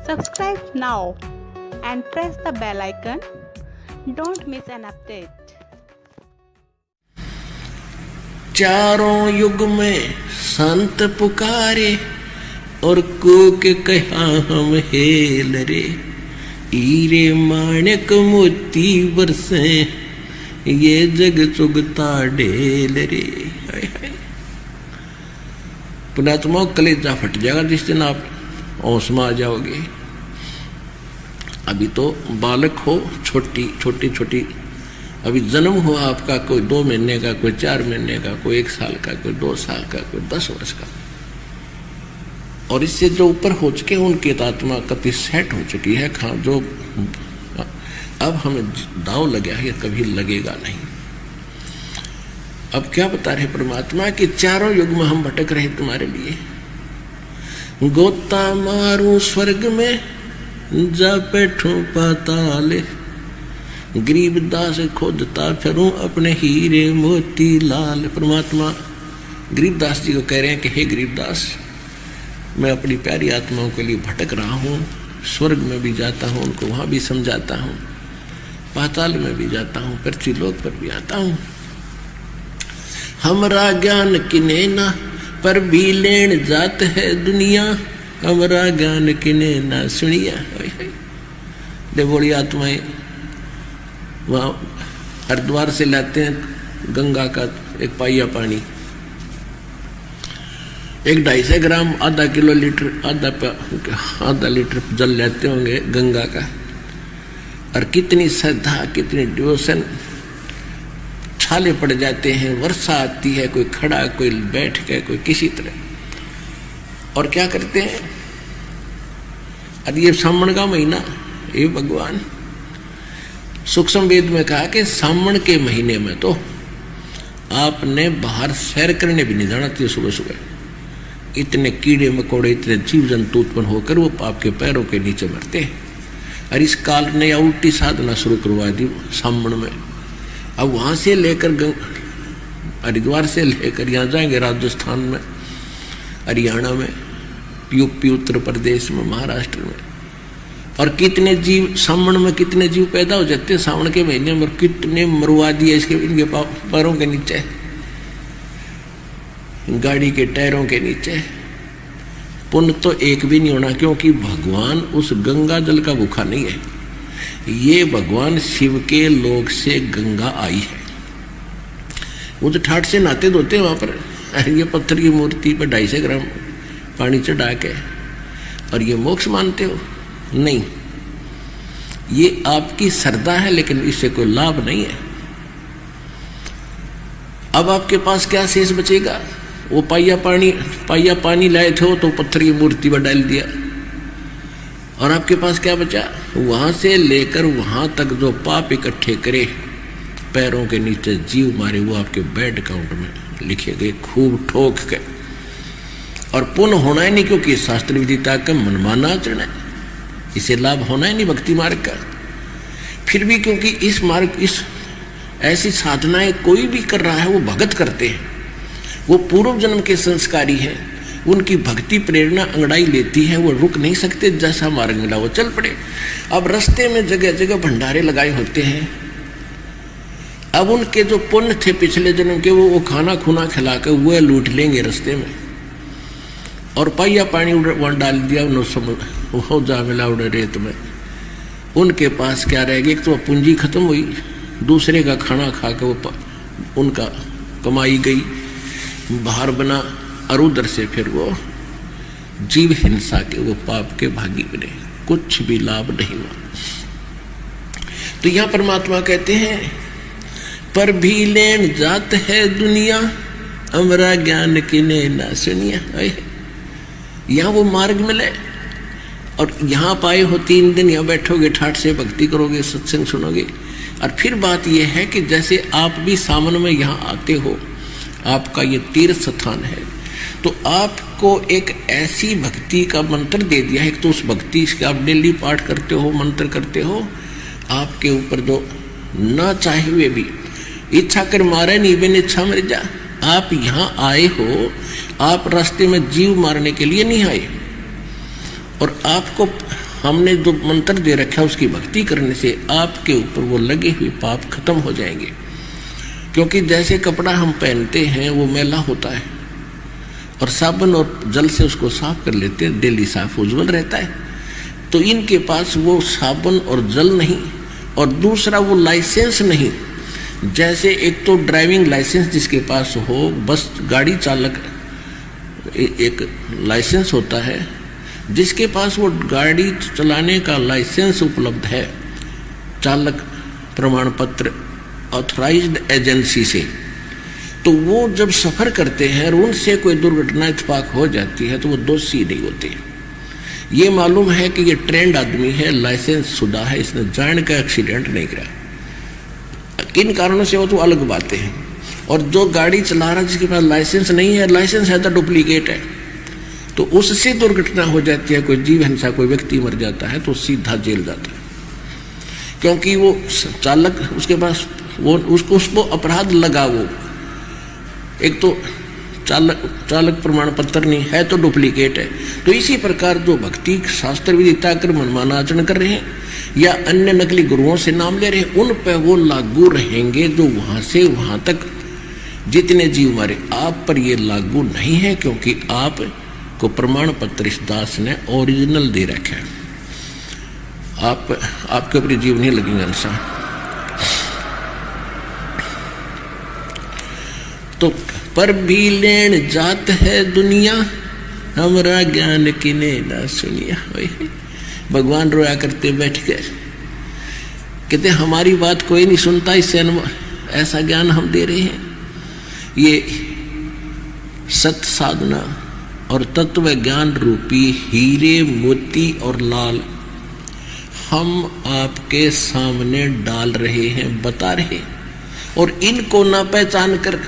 Subscribe now and press the bell icon. Don't miss an update. चारों युग में संत पुकारे और कूक कहा हम हेल रे, हीरे माणिक मोती बरसे ये जग चुगता ढेल रे। पुण्यात्मा कलेजा फट जाएगा जिस दिन आप होश में आ जाओगे। अभी तो बालक हो, छोटी छोटी अभी जन्म हुआ आपका, कोई 2 महीने का, कोई 4 महीने का, कोई 1 साल का, कोई 2 साल का, कोई 10 वर्ष का, और इससे जो ऊपर हो चुके हैं उनकी आत्मा कति सेट हो चुकी है। जो अब हमें दांव लगा है, कभी लगेगा नहीं। अब क्या बता रहे परमात्मा कि चारों युग में हम भटक रहे तुम्हारे लिए। गोता मारू स्वर्ग में, जा बैठूं पाताल, गरीबदास खोजता फिरूं अपने हीरे मोती लाल। परमात्मा गरीबदास जी को कह रहे हैं कि हे गरीबदास, मैं अपनी प्यारी आत्माओं के लिए भटक रहा हूँ। स्वर्ग में भी जाता हूँ, उनको वहाँ भी समझाता हूँ, पाताल में भी जाता हूँ, पृथ्वी लोक पर भी आता हूँ। हमरा ज्ञान किने ना पर भी लेन जात है दुनिया, हमरा ज्ञान किने ना सुनिया। देवोड़ी आत्माएं वहाँ हरिद्वार से लाते हैं गंगा का एक पाइया पानी, 1-250 ग्राम, आधा लीटर जल लेते होंगे गंगा का। और कितनी श्रद्धा, कितनी डिवोशन, छाले पड़ जाते हैं, वर्षा आती है, कोई खड़ा, कोई बैठ के, कोई किसी तरह। और क्या करते हैं, अरे ये सावन का महीना, ये भगवान सूक्ष्म वेद में कहा कि सावन के महीने में तो आपने बाहर सैर करने भी नहीं जाना चाहिए। सुबह सुबह इतने कीड़े मकोड़े, इतने जीव जंतु उत्पन्न होकर वो आपके पैरों के नीचे मरते हैं। और इस काल ने उल्टी साधना शुरू करवा दी सावन में। अब वहाँ से लेकर हरिद्वार से लेकर यहाँ जाएंगे राजस्थान में, हरियाणा में, यूपी, उत्तर प्रदेश में, महाराष्ट्र में। और कितने जीव सावन में, कितने जीव पैदा हो जाते हैं सावन के महीने में, कितने मरवा दिए इसके इनके पैरों के नीचे, गाड़ी के टायरों के नीचे। पुण्य तो एक भी नहीं होना, क्योंकि भगवान उस गंगा जल का भूखा नहीं है। ये भगवान शिव के लोक से गंगा आई है। वो तो ठाट से नहाते धोते वहां पर, ये पत्थर की मूर्ति पर 250 ग्राम पानी चढ़ा के, और ये मोक्ष मानते हो? नहीं, ये आपकी श्रद्धा है, लेकिन इससे कोई लाभ नहीं है। अब आपके पास क्या शेष बचेगा? वो पाइया पानी लाए थे तो पत्थर की मूर्ति पर डाल दिया, और आपके पास क्या बचा? वहां से लेकर वहां तक जो पाप इकट्ठे करे, पैरों के नीचे जीव मारे, वो आपके बैड अकाउंट में लिखे गए खूब ठोक के। और पुण्य होना ही नहीं, क्योंकि शास्त्र विदिता का मनमाना आचरण है, इसे लाभ होना ही नहीं भक्ति मार्ग का। फिर भी क्योंकि इस मार्ग, इस ऐसी साधनाएं कोई भी कर रहा है, वो भगत करते हैं, वो पूर्व जन्म के संस्कारी हैं, उनकी भक्ति प्रेरणा अंगड़ाई लेती है, वो रुक नहीं सकते, जैसा मार्ग मिला वो चल पड़े। अब रास्ते में जगह जगह भंडारे लगाए होते हैं। अब उनके जो पुण्य थे पिछले जन्म के, वो खाना खुना खिलाकर वो लूट लेंगे रास्ते में, और पाइया पानी वहाँ डाल दिया, वो जा मिला उड़े रेत में। उनके पास क्या रहेगा? एक तो पूंजी खत्म हुई, दूसरे का खाना खा के वो उनका कमाई गई, बाहर बना, और उधर से फिर वो जीव हिंसा के, वो पाप के भागी बने, कुछ भी लाभ नहीं हुआ। तो यहां परमात्मा कहते हैं, पर भी लेन जात है दुनिया, हमरा ज्ञान किने ना सुनिया। यहाँ वो मार्ग मिले, और यहाँ पाए हो 3 दिन, यहाँ बैठोगे, ठाठ से भक्ति करोगे, सत्संग सुनोगे। और फिर बात यह है कि जैसे आप भी सावन में यहाँ आते हो, आपका ये तीर्थ स्थान है, तो आपको एक ऐसी भक्ति का मंत्र दे दिया है। एक तो उस भक्ति से आप डेली पाठ करते हो, मंत्र करते हो, आपके ऊपर जो ना चाहे हुए भी इच्छा कर मारे नहीं, बिन इच्छा मर जा। आप यहाँ आए हो, आप रास्ते में जीव मारने के लिए नहीं आए, और आपको हमने जो मंत्र दे रखा है उसकी भक्ति करने से आपके ऊपर वो लगे हुए पाप खत्म हो जाएंगे। क्योंकि जैसे कपड़ा हम पहनते हैं वो मैला होता है और साबुन और जल से उसको साफ कर लेते हैं, डेली साफ उज्जवल रहता है। तो इनके पास वो साबुन और जल नहीं और दूसरा वो लाइसेंस नहीं। जैसे एक तो ड्राइविंग लाइसेंस जिसके पास हो, बस गाड़ी चालक एक लाइसेंस होता है, जिसके पास वो गाड़ी चलाने का लाइसेंस उपलब्ध है चालक प्रमाण पत्र ऑथराइज्ड एजेंसी से, तो वो जब सफ़र करते हैं और उनसे कोई दुर्घटना इत्तेफाक हो जाती है तो वो दोषी नहीं होते। ये मालूम है कि ये ट्रेंड आदमी है, लाइसेंस शुदा है, इसने जान का एक्सीडेंट नहीं करा। किन कारणों से वो तो अलग बातें हैं। और जो गाड़ी चला रहा जिसके पास लाइसेंस नहीं है, लाइसेंस है तो डुप्लीकेट है, तो उससे दुर्घटना हो जाती है, कोई जीव हिंसा, कोई व्यक्ति मर जाता है तो सीधा जेल जाता है। क्योंकि वो चालक उसके पास वो उसको अपराध लगा, वो एक तो चालक प्रमाण पत्र नहीं है तो डुप्लीकेट है। तो इसी प्रकार जो भक्ति शास्त्र विदिता कर मनमाना आचरण कर रहे हैं या अन्य नकली गुरुओं से नाम ले रहे हैं, उन पर वो लागू रहेंगे जो वहां से वहां तक जितने जीव मारे। आप पर ये लागू नहीं है क्योंकि आप को प्रमाण पत्र इस दास ने ओरिजिनल दे रखा है। आपके ऊपर जीव नहीं लगेगा इंसान। तो पर भी लेन जात है दुनिया, हमारा ज्ञान किने ना सुनिया। भगवान रोया करते बैठ कर, कहते हमारी बात कोई नहीं सुनता, इससे ऐसा ज्ञान हम दे रहे हैं। ये सत साधना और तत्व ज्ञान रूपी हीरे मोती और लाल हम आपके सामने डाल रहे हैं, बता रहे, और इनको ना पहचान कर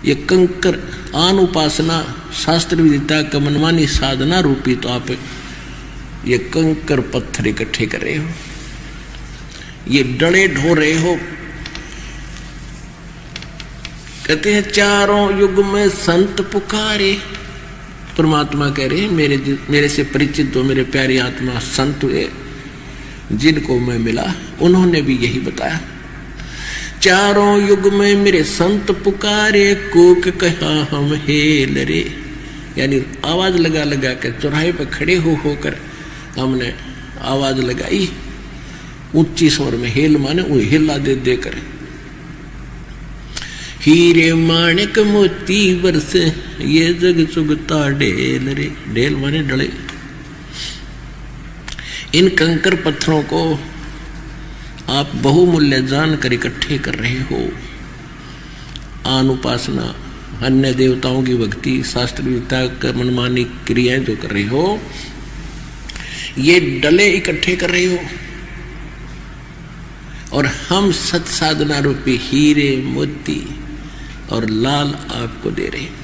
ये कंकर आन उपासना शास्त्र विदिता का मनमानी साधना रूपी, तो आप ये कंकर पत्थर इकट्ठे कर रहे हो, ये डले ढो रहे हो। कहते हैं चारों युग में संत पुकारे, परमात्मा कह रहे हैं मेरे से परिचित जो मेरे प्यारे आत्मा संत हुए जिनको मैं मिला, उन्होंने भी यही बताया। चारों युग में मेरे संत पुकारे, कोक कहा हम हेल रे, यानी आवाज लगा लगा कर चौराहे पर खड़े होकर हमने आवाज लगाई ऊंची स्वर में। हेल माने वो हिला दे देकर, हीरे माणिक मोती बरस ये जग चुगता ढेल रे, ढेल माने डले। इन कंकर पत्थरों को आप बहुमूल्य जानकर इकट्ठे कर रहे हो। आन उपासना, अन्य देवताओं की भक्ति, शास्त्र विदिता कर मनमानी क्रियाएं जो कर रहे हो, ये डले इकट्ठे कर रहे हो, और हम सत साधना रूपी हीरे मोती और लाल आपको दे रहे हैं।